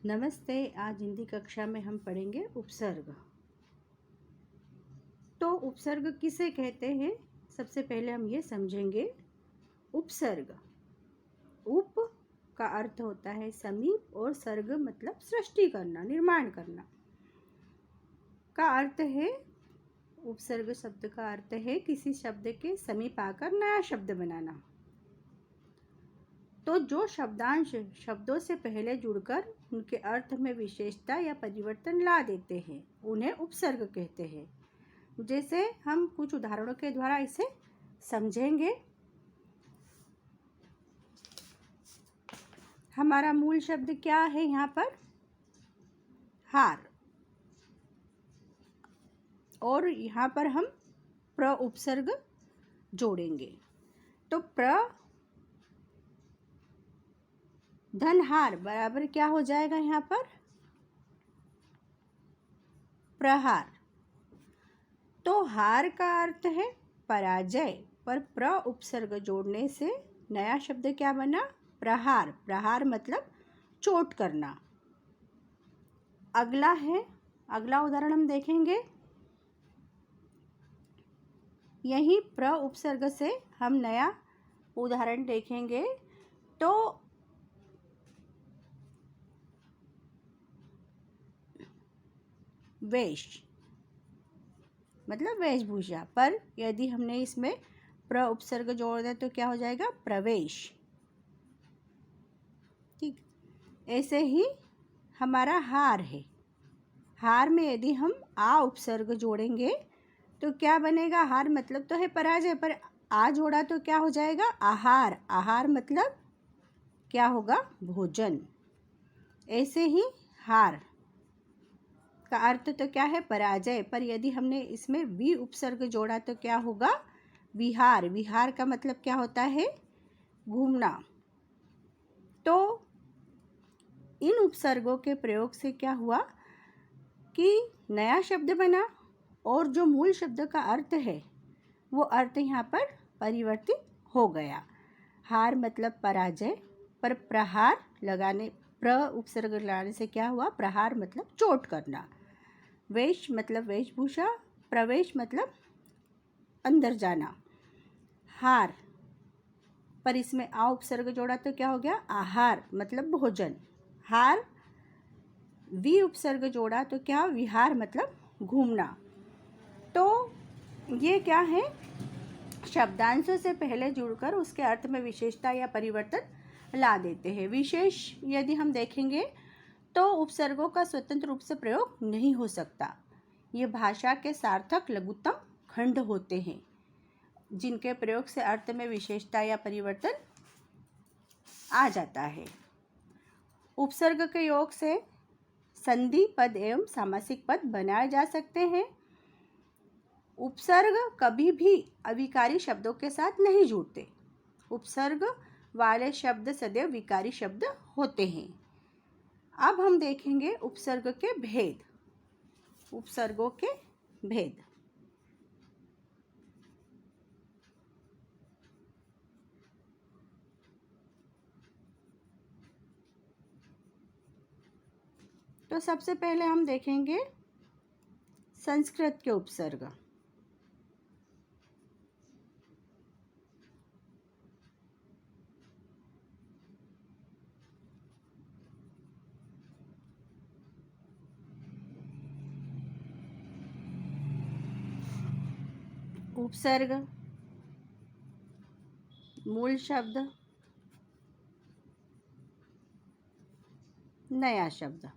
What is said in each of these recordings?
नमस्ते। आज हिंदी कक्षा में हम पढ़ेंगे उपसर्ग। तो उपसर्ग किसे कहते हैं, सबसे पहले हम ये समझेंगे। उपसर्ग, उप का अर्थ होता है समीप और सर्ग मतलब सृष्टि करना, निर्माण करना का अर्थ है। उपसर्ग शब्द का अर्थ है किसी शब्द के समीप आकर नया शब्द बनाना। तो जो शब्दांश शब्दों से पहले जुड़कर उनके अर्थ में विशेषता या परिवर्तन ला देते हैं उन्हें उपसर्ग कहते हैं। जैसे हम कुछ उदाहरणों के द्वारा इसे समझेंगे। हमारा मूल शब्द क्या है यहाँ पर? हार। और यहाँ पर हम प्र उपसर्ग जोड़ेंगे। तो प्र धन हार बराबर क्या हो जाएगा यहाँ पर? प्रहार। तो हार का अर्थ है पराजय, पर प्र उपसर्ग जोड़ने से नया शब्द क्या बना? प्रहार। प्रहार मतलब चोट करना। अगला उदाहरण हम देखेंगे। यही प्र उपसर्ग से हम नया उदाहरण देखेंगे। तो वेश मतलब वेशभूषा, पर यदि हमने इसमें प्र उपसर्ग जोड़ दिया तो क्या हो जाएगा? प्रवेश। ठीक, ऐसे ही हमारा हार है। हार में यदि हम आ उपसर्ग जोड़ेंगे तो क्या बनेगा? हार मतलब तो है पराजय, पर आ जोड़ा तो क्या हो जाएगा? आहार। आहार मतलब क्या होगा? भोजन। ऐसे ही हार का अर्थ तो क्या है? पराजय, पर यदि हमने इसमें वि उपसर्ग जोड़ा तो क्या होगा? विहार। विहार का मतलब क्या होता है? घूमना। तो इन उपसर्गों के प्रयोग से क्या हुआ कि नया शब्द बना और जो मूल शब्द का अर्थ है वो अर्थ यहाँ पर परिवर्तित हो गया। हार मतलब पराजय, पर प्रहार लगाने प्र उपसर्ग लगाने से क्या हुआ? प्रहार मतलब चोट करना। वेश मतलब वेशभूषा, प्रवेश मतलब अंदर जाना। हार पर इसमें आ उपसर्ग जोड़ा तो क्या हो गया? आहार मतलब भोजन। हार वि उपसर्ग जोड़ा तो क्या? विहार मतलब घूमना। तो ये क्या है? शब्दांशों से पहले जुड़कर उसके अर्थ में विशेषता या परिवर्तन ला देते हैं। विशेष यदि हम देखेंगे तो उपसर्गों का स्वतंत्र रूप से प्रयोग नहीं हो सकता। ये भाषा के सार्थक लघुत्तम खंड होते हैं जिनके प्रयोग से अर्थ में विशेषता या परिवर्तन आ जाता है। उपसर्ग के योग से संधि पद एवं सामासिक पद बनाए जा सकते हैं। उपसर्ग कभी भी अविकारी शब्दों के साथ नहीं जुड़ते। उपसर्ग वाले शब्द सदैव विकारी शब्द होते हैं। अब हम देखेंगे उपसर्ग के भेद। उपसर्गों के भेद। तो सबसे पहले हम देखेंगे संस्कृत के उपसर्ग। उपसर्ग, मूल शब्द, नया शब्द।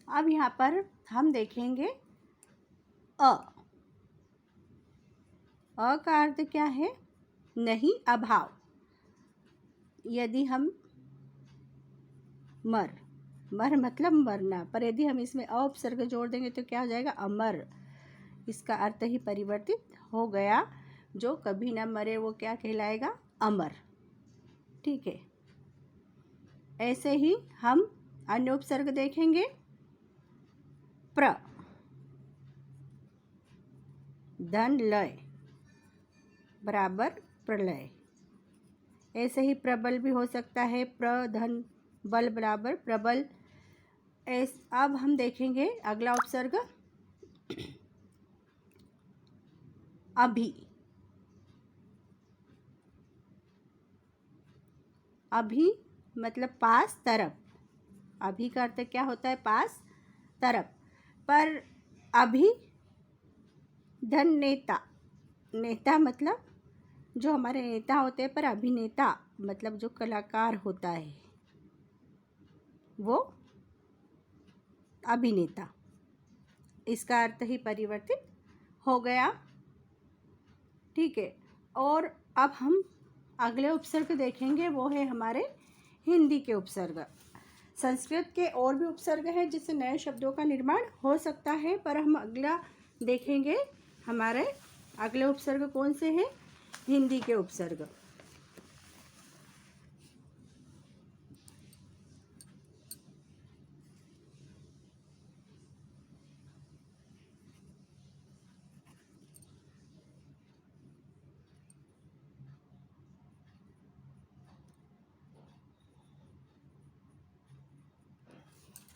अब यहाँ पर हम देखेंगे अ का अर्थ क्या है? नहीं, अभाव। यदि हम मर मतलब मरना, पर यदि हम इसमें अ उपसर्ग जोड़ देंगे तो क्या हो जाएगा? अमर। इसका अर्थ ही परिवर्तित हो गया। जो कभी न मरे वो क्या कहलाएगा? अमर। ठीक है। ऐसे ही हम अन्य उपसर्ग देखेंगे। प्र धन लय बराबर प्रलय। ऐसे ही प्रबल भी हो सकता है, प्र धन बल बराबर प्रबल। अब हम देखेंगे अगला उपसर्ग अभी। अभी मतलब पास, तरफ। अभी का अर्थ क्या होता है? पास, तरफ। पर अभी धन नेता। नेता मतलब जो हमारे नेता होते हैं, पर अभिनेता मतलब जो कलाकार होता है वो अभिनेता। इसका अर्थ ही परिवर्तित हो गया। ठीक है। और अब हम अगले उपसर्ग देखेंगे, वो है हमारे हिंदी के उपसर्ग। संस्कृत के और भी उपसर्ग हैं जिससे नए शब्दों का निर्माण हो सकता है, पर हम अगला देखेंगे हमारे अगले उपसर्ग कौन से हैं? हिंदी के उपसर्ग।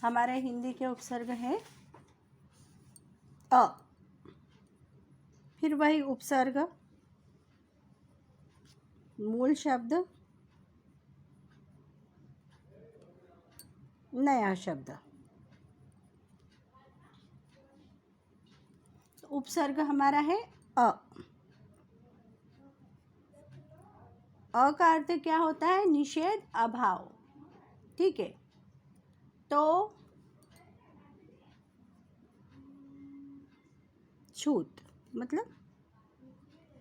हमारे हिंदी के उपसर्ग हैं अ। फिर वही उपसर्ग, मूल शब्द, नया शब्द। तो उपसर्ग हमारा है अ। अ का अर्थ क्या होता है? निषेध, अभाव। ठीक है। तो छूत मतलब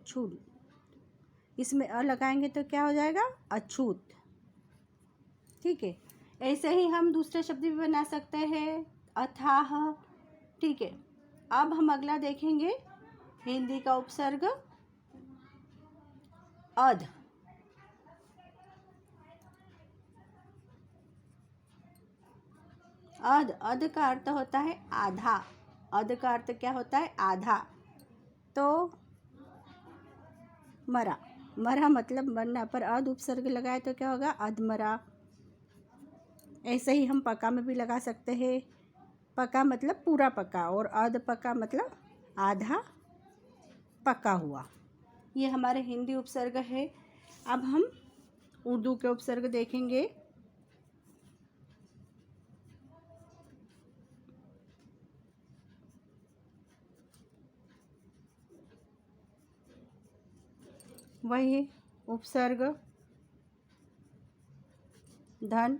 छूत, इसमें अ लगाएंगे तो क्या हो जाएगा? अछूत। ठीक है। ऐसे ही हम दूसरे शब्द भी बना सकते हैं, अथाह। ठीक है। अब हम अगला देखेंगे हिंदी का उपसर्ग अध। अध, अध का अर्थ होता है आधा। अध का अर्थ क्या होता है? आधा। तो मरा, मरा मतलब मरना, पर अध उपसर्ग लगाए तो क्या होगा? अधमरा। ऐसे ही हम पका में भी लगा सकते हैं। पका मतलब पूरा पका, और अध पका मतलब आधा पका हुआ। ये हमारे हिंदी उपसर्ग है। अब हम उर्दू के उपसर्ग देखेंगे। वही उपसर्ग धन,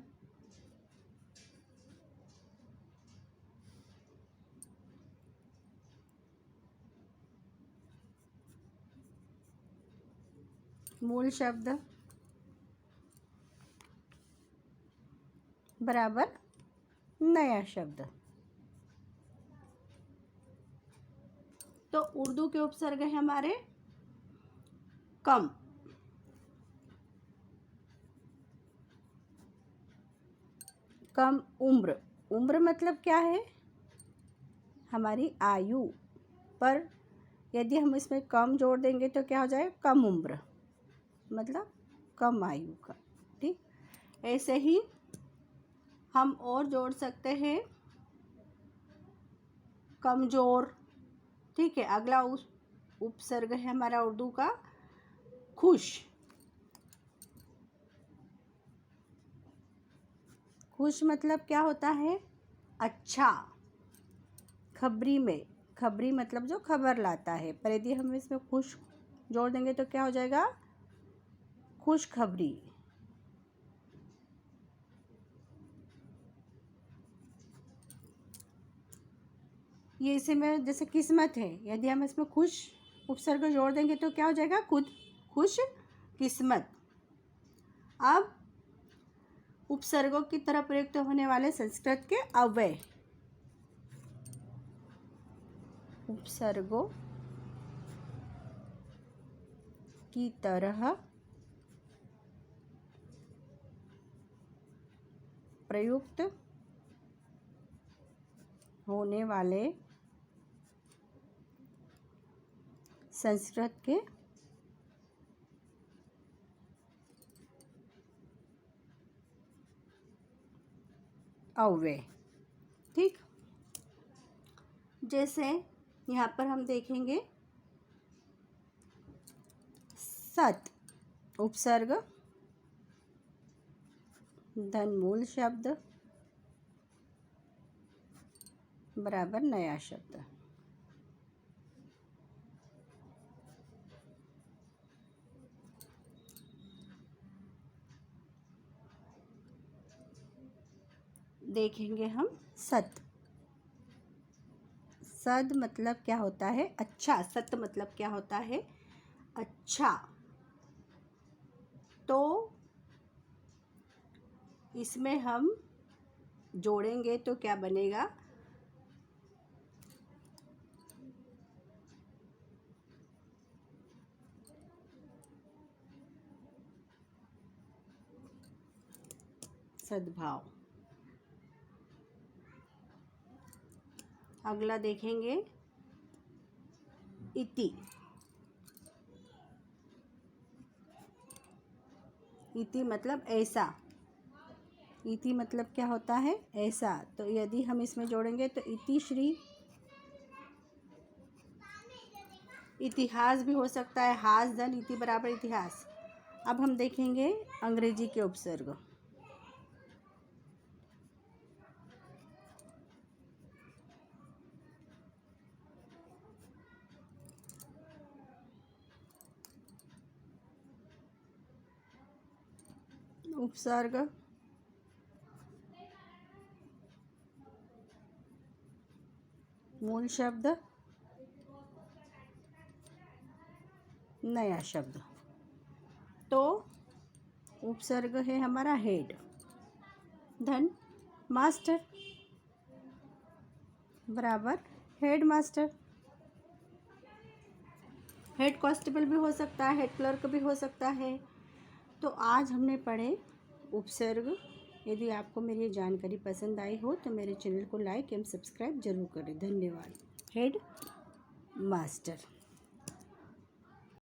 मूल शब्द बराबर नया शब्द। तो उर्दू के उपसर्ग है हमारे कम, कम उम्र। उम्र मतलब क्या है? हमारी आयु। पर यदि हम इसमें कम जोड़ देंगे तो क्या हो जाएगा? कम उम्र मतलब कम आयु का। ठीक। ऐसे ही हम और जोड़ सकते हैं कमजोर। ठीक है। अगला उपसर्ग है हमारा उर्दू का खुश। खुश मतलब क्या होता है? अच्छा। खबरी में, खबरी मतलब जो खबर लाता है, पर यदि हम इसमें खुश जोड़ देंगे तो क्या हो जाएगा? खुशखबरी। ये इसी में जैसे किस्मत है, यदि हम इसमें खुश उपसर्ग जोड़ देंगे तो क्या हो जाएगा? खुद खुश किस्मत। अब उपसर्गों की तरह प्रयुक्त होने वाले संस्कृत के अव्यय। उपसर्गों की तरह प्रयुक्त होने वाले संस्कृत के अव्यय। ठीक, जैसे यहाँ पर हम देखेंगे सत उपसर्ग धन मूल शब्द बराबर नया शब्द। देखेंगे हम सत। सद मतलब क्या होता है? अच्छा। सत मतलब क्या होता है? अच्छा। तो इसमें हम जोड़ेंगे तो क्या बनेगा? सद्भाव। अगला देखेंगे इति। इति मतलब ऐसा। इति मतलब क्या होता है? ऐसा। तो यदि हम इसमें जोड़ेंगे तो इति श्री। इतिहास भी हो सकता है, हास धन इति बराबर इतिहास। अब हम देखेंगे अंग्रेजी के उपसर्ग। उपसर्ग मूल शब्द नया शब्द। तो उपसर्ग है हमारा हेड धन मास्टर बराबर हेड मास्टर। हेड कांस्टेबल भी हो सकता है, हेड क्लर्क भी हो सकता है। तो आज हमने पढ़े उपसर्ग। यदि आपको मेरी ये जानकारी पसंद आई हो तो मेरे चैनल को लाइक एवं सब्सक्राइब जरूर करें। धन्यवाद। Head master.